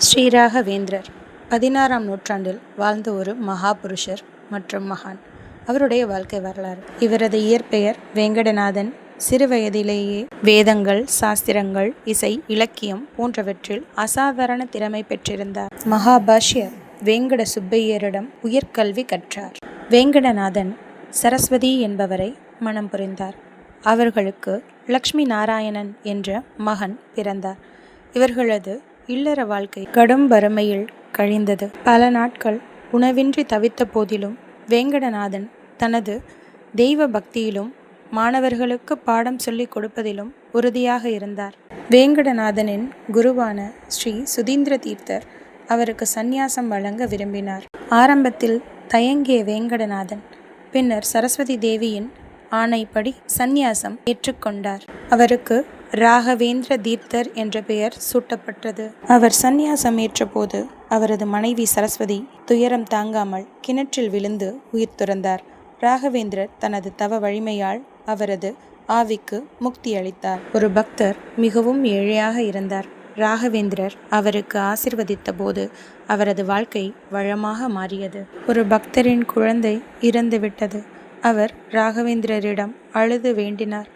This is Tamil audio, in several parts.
ஸ்ரீ ராகவேந்திரர் 16ஆம் நூற்றாண்டில் வாழ்ந்த ஒரு மகாபுருஷர் மற்றும் மகான். அவருடைய வாழ்க்கை வரலாறு. இவரது இயற்பெயர் வேங்கடநாதன். சிறு வயதிலேயே வேதங்கள், சாஸ்திரங்கள், இசை, இலக்கியம் போன்றவற்றில் அசாதாரண திறமை பெற்றிருந்தார். மகாபாஷ்யர் வேங்கட சுப்பையரிடம் உயர்கல்வி கற்றார். வேங்கடநாதன் சரஸ்வதி என்பவரை மணம் புரிந்தார். அவர்களுக்கு லக்ஷ்மி நாராயணன் என்ற மகன் பிறந்தார். இவர்களது இல்லற வாழ்க்கை கடும் வறுமையில் கழிந்தது. பல நாட்கள் உணவின்றி தவித்த போதிலும் வேங்கடநாதன் தனது தெய்வ பக்தியிலும் மாணவர்களுக்கு பாடம் சொல்லிக் கொடுப்பதிலும் உறுதியாக இருந்தார். வேங்கடநாதனின் குருவான ஸ்ரீ சுதீந்திர தீர்த்தர் அவருக்கு சந்நியாசம் வழங்க விரும்பினார். ஆரம்பத்தில் தயங்கிய வேங்கடநாதன் பின்னர் சரஸ்வதி தேவியின் ஆணைப்படி சந்நியாசம் ஏற்றுக்கொண்டார். அவருக்கு ராகவேந்திர தீர்த்தர் என்ற பெயர் சூட்டப்பட்டது. அவர் சந்நியாசம் ஏற்றபோது அவரது மனைவி சரஸ்வதி துயரம் தாங்காமல் கிணற்றில் விழுந்து உயிர் துறந்தார். ராகவேந்திரர் தனது தவ வலிமையால் அவரது ஆவிக்கு முக்தி அளித்தார். ஒரு பக்தர் மிகவும் ஏழையாக இருந்தார். ராகவேந்திரர் அவருக்கு ஆசிர்வதித்த போது அவரது வாழ்க்கை வளமாக மாறியது. ஒரு பக்தரின் குழந்தை இறந்துவிட்டது. அவர் ராகவேந்திரரிடம் அழுது வேண்டினார்.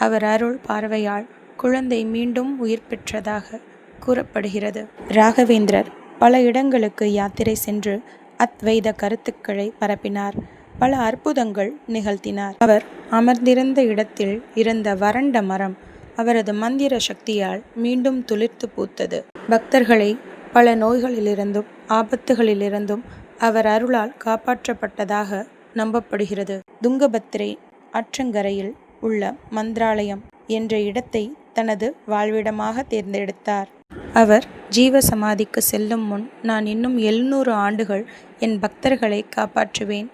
அவர் அருள் பார்வையால் குழந்தை மீண்டும் உயிர் பெற்றதாக கூறப்படுகிறது. ராகவேந்திரர் பல இடங்களுக்கு யாத்திரை சென்று அத்வைத கருத்துக்களை பரப்பினார். பல அற்புதங்கள் நிகழ்த்தினார். அவர் அமர்ந்திருந்த இடத்தில் இருந்த வறண்ட மரம் அவரது மந்திர சக்தியால் மீண்டும் துளிர்த்து பூத்தது. பக்தர்களை பல நோய்களிலிருந்தும் ஆபத்துகளிலிருந்தும் அவர் அருளால் காப்பாற்றப்பட்டதாக நம்பப்படுகிறது. துங்கபத்திரை ஆற்றங்கரையில் உள்ள மந்திராலயம் என்ற இடத்தை தனது வாழ்விடமாக தேர்ந்தெடுத்தார். அவர் ஜீவ சமாதிக்கு செல்லும் முன், நான் இன்னும் 700 ஆண்டுகள் என் பக்தர்களை காப்பாற்றுவேன்.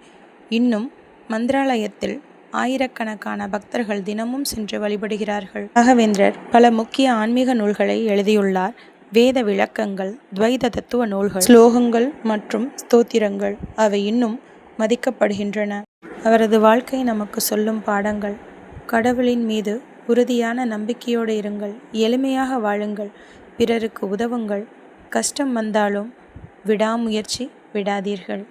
இன்னும் மந்திராலயத்தில் ஆயிரக்கணக்கான பக்தர்கள் தினமும் சென்று வழிபடுகிறார்கள். ராகவேந்திரர் பல முக்கிய ஆன்மீக நூல்களை எழுதியுள்ளார். வேத விளக்கங்கள், துவைத தத்துவ நூல்கள், ஸ்லோகங்கள் மற்றும் ஸ்தோத்திரங்கள் அவை இன்னும் மதிக்கப்படுகின்றன. அவரது வாழ்க்கை நமக்கு சொல்லும் பாடங்கள்: கடவுளின் மீது உறுதியான நம்பிக்கையோடு இருங்கள், எளிமையாக வாழுங்கள், பிறருக்கு உதவுங்கள், கஷ்டம் வந்தாலும் விடாமுயற்சி விடாதீர்கள்.